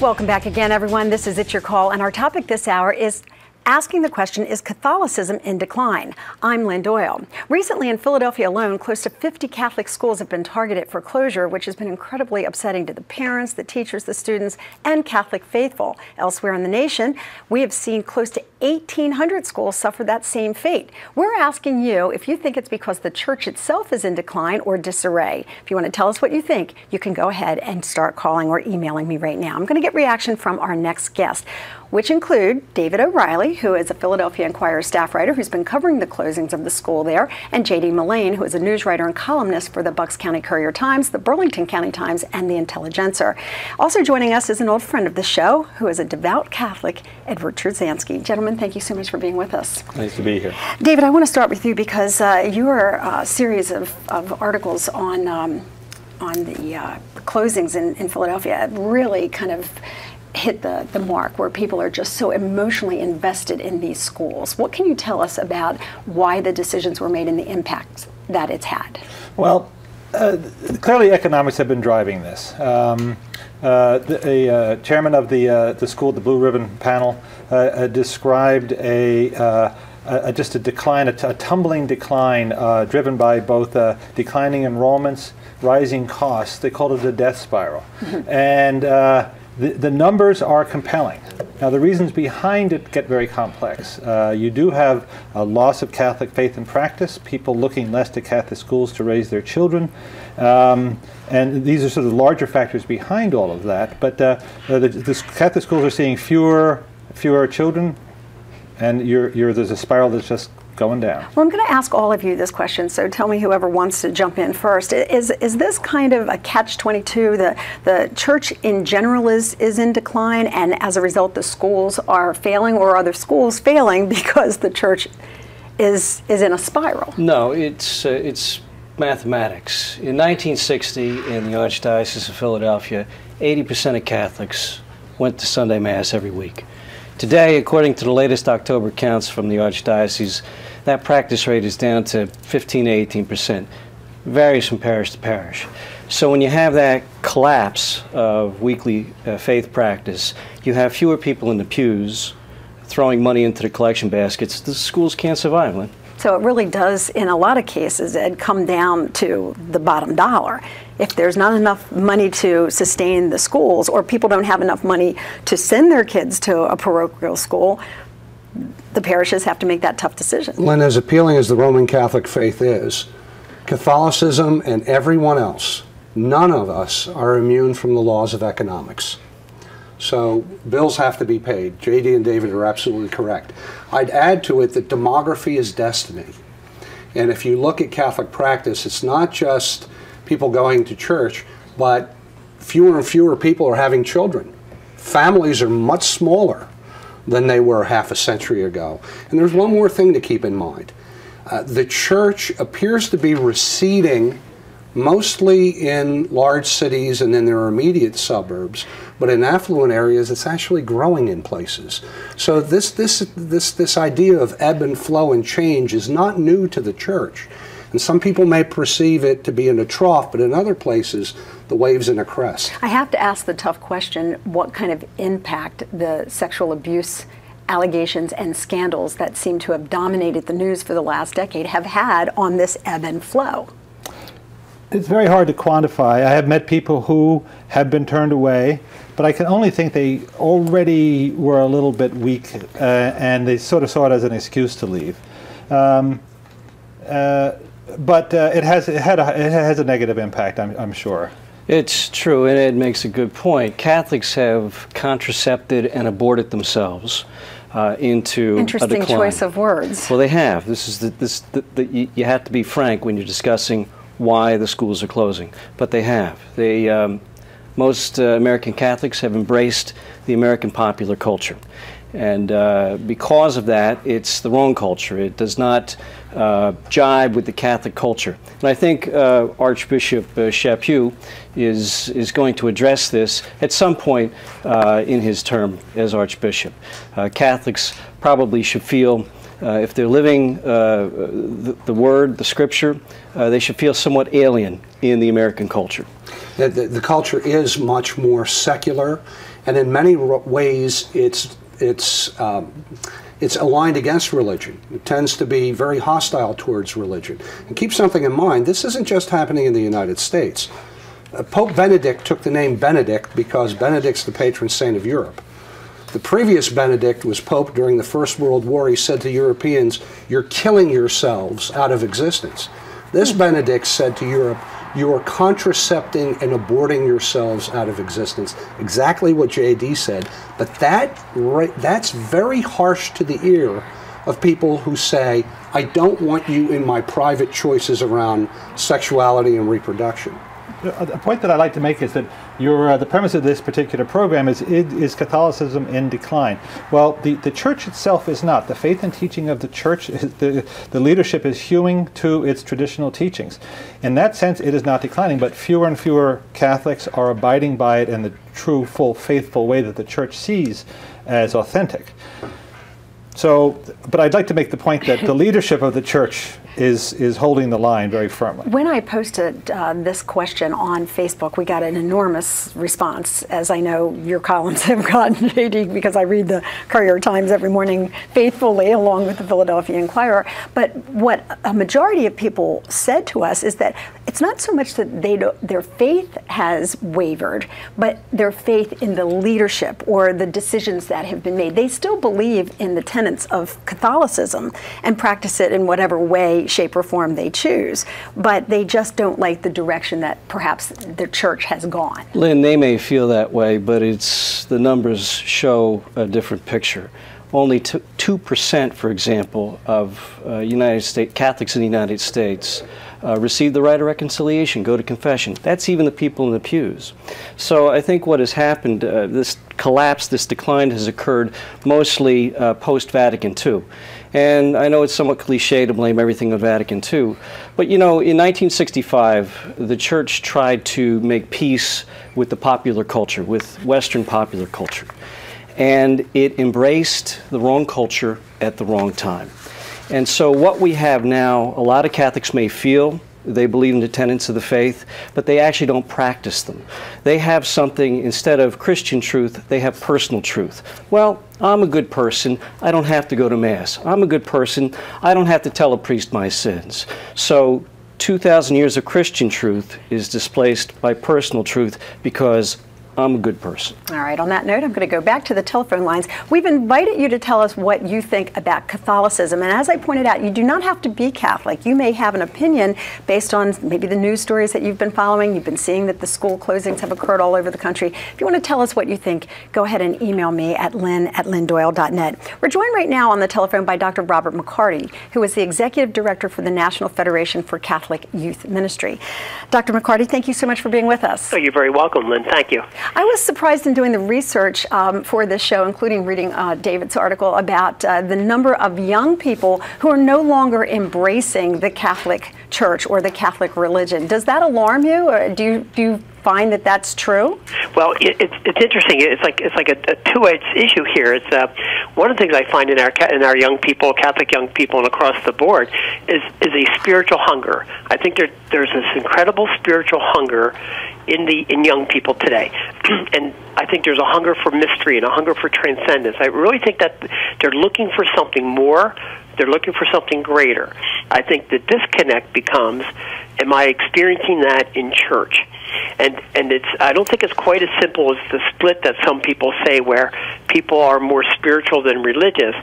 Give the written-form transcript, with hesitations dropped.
Welcome back again, everyone. This is It's Your Call, and our topic this hour is asking the question, is Catholicism in decline? I'm Lynn Doyle. Recently in Philadelphia alone, close to 50 Catholic schools have been targeted for closure, which has been incredibly upsetting to the parents, the teachers, the students, and Catholic faithful. Elsewhere in the nation, we have seen close to 1,800 schools suffer that same fate. We're asking you if you think it's because the church itself is in decline or disarray. If you want to tell us what you think, you can go ahead and start calling or emailing me right now. I'm going to get reaction from our next guest, which include David O'Reilly, who is a Philadelphia Inquirer staff writer who's been covering the closings of the school there, and J.D. Mullane, who is a news writer and columnist for the Bucks County Courier-Times, the Burlington County Times, and the Intelligencer. Also joining us is an old friend of the show, who is a devout Catholic, Edward Trzanski. Gentlemen, thank you so much for being with us. Nice to be here. David, I want to start with you because your series of articles on the closings in Philadelphia really kind of hit the mark, where people are just so emotionally invested in these schools. What can you tell us about why the decisions were made and the impact that it's had? Well, clearly economics have been driving this. The chairman of the school, the Blue Ribbon panel, described just a decline, a tumbling decline driven by both declining enrollments, rising costs. They called it a death spiral. Mm-hmm. And the numbers are compelling. Now, the reasons behind it get very complex. You do have a loss of Catholic faith and practice, people looking less to Catholic schools to raise their children. And these are sort of larger factors behind all of that. But the Catholic schools are seeing fewer children, and there's a spiral that's just going down. Well, I'm going to ask all of you this question, so tell me whoever wants to jump in first. Is this kind of a catch-22? The church in general is in decline, and as a result the schools are failing, or are the schools failing because the church is in a spiral? No, it's mathematics. In 1960, in the Archdiocese of Philadelphia, 80% of Catholics went to Sunday Mass every week. Today, according to the latest October counts from the Archdiocese, that practice rate is down to 15 to 18%. Varies from parish to parish. So when you have that collapse of weekly faith practice, you have fewer people in the pews throwing money into the collection baskets. The schools can't survive, Lynn. So it really does, in a lot of cases, Ed, come down to the bottom dollar. If there's not enough money to sustain the schools, or people don't have enough money to send their kids to a parochial school, the parishes have to make that tough decision. Lynn, as appealing as the Roman Catholic faith is, Catholicism and everyone else, none of us are immune from the laws of economics. So bills have to be paid. J.D. and David are absolutely correct. I'd add to it that demography is destiny. And if you look at Catholic practice, it's not just people going to church, but fewer and fewer people are having children. Families are much smaller than they were half a century ago. And there's one more thing to keep in mind. The church appears to be receding mostly in large cities and in their immediate suburbs, but in affluent areas it's actually growing in places. So this idea of ebb and flow and change is not new to the church. And some people may perceive it to be in a trough, but in other places the wave's in a crest. I have to ask the tough question, what kind of impact the sexual abuse allegations and scandals that seem to have dominated the news for the last decade have had on this ebb and flow? It's very hard to quantify. I have met people who have been turned away, but I can only think they already were a little bit weak, and they sort of saw it as an excuse to leave. But it has a negative impact, I'm sure. It's true, and Ed makes a good point. Catholics have contracepted and aborted themselves into a decline. Interesting choice of words. Well, they have. You have to be frank when you're discussing why the schools are closing, but they have. Most American Catholics have embraced the American popular culture, and because of that, it's the wrong culture. It does not jibe with the Catholic culture. And I think Archbishop Chaput is going to address this at some point in his term as Archbishop. Catholics probably should feel, if they're living the Word, the Scripture, they should feel somewhat alien in the American culture. The culture is much more secular, and in many ways it's aligned against religion. It tends to be very hostile towards religion. And keep something in mind, this isn't just happening in the United States. Pope Benedict took the name Benedict because Benedict's the patron saint of Europe. The previous Benedict was Pope during the First World War. He said to Europeans, "You're killing yourselves out of existence." This Benedict said to Europe, "You are contracepting and aborting yourselves out of existence." Exactly what JD said, but that's very harsh to the ear of people who say, "I don't want you in my private choices around sexuality and reproduction." A point that I'd like to make is that the premise of this particular program is Catholicism in decline. Well, the Church itself is not. The faith and teaching of the Church, the leadership is hewing to its traditional teachings. In that sense, it is not declining, but fewer and fewer Catholics are abiding by it in the true, full, faithful way that the Church sees as authentic. So, but I'd like to make the point that the leadership of the Church is holding the line very firmly. When I posted this question on Facebook, we got an enormous response, as I know your columns have gotten, JD, because I read the Courier-Times every morning faithfully, along with the Philadelphia Inquirer. But what a majority of people said to us is that it's not so much that their faith has wavered, but their faith in the leadership or the decisions that have been made. They still believe in the tenets of Catholicism and practice it in whatever way, shape, or form they choose, but they just don't like the direction that perhaps the Church has gone. Lynn, they may feel that way, but the numbers show a different picture. Only 2%, for example, of United States Catholics in the United States receive the rite of reconciliation, go to confession. That's even the people in the pews. So I think what has happened, this collapse, this decline has occurred mostly post-Vatican II. And I know it's somewhat cliche to blame everything on Vatican II, but you know, in 1965, the Church tried to make peace with the popular culture, with Western popular culture. And it embraced the wrong culture at the wrong time. And so what we have now, a lot of Catholics may feel they believe in the tenets of the faith, but they actually don't practice them. They have something, instead of Christian truth, they have personal truth. Well, I'm a good person, I don't have to go to Mass. I'm a good person, I don't have to tell a priest my sins. So 2,000 years of Christian truth is displaced by personal truth because I'm a good person. All right, on that note, I'm going to go back to the telephone lines. We've invited you to tell us what you think about Catholicism. And as I pointed out, you do not have to be Catholic. You may have an opinion based on maybe the news stories that you've been following. You've been seeing that the school closings have occurred all over the country. If you want to tell us what you think, go ahead and email me at lynn@lynndoyle.net. We're joined right now on the telephone by Dr. Robert McCarty, who is the Executive Director for the National Federation for Catholic Youth Ministry. Dr. McCarty, thank you so much for being with us. Oh, you're very welcome, Lynn. Thank you. I was surprised in doing the research for this show, including reading David's article about the number of young people who are no longer embracing the Catholic Church or the Catholic religion. Does that alarm you, or do you find that that's true? Well, it's interesting. It's like a two-edged issue here. It's one of the things I find in our young people, Catholic young people, and across the board, is a spiritual hunger. I think there's this incredible spiritual hunger in young people today, and I think there's a hunger for mystery and a hunger for transcendence. I really think that they're looking for something more. They're looking for something greater. I think the disconnect becomes, am I experiencing that in church? And I don't think it's quite as simple as the split that some people say, where people are more spiritual than religious.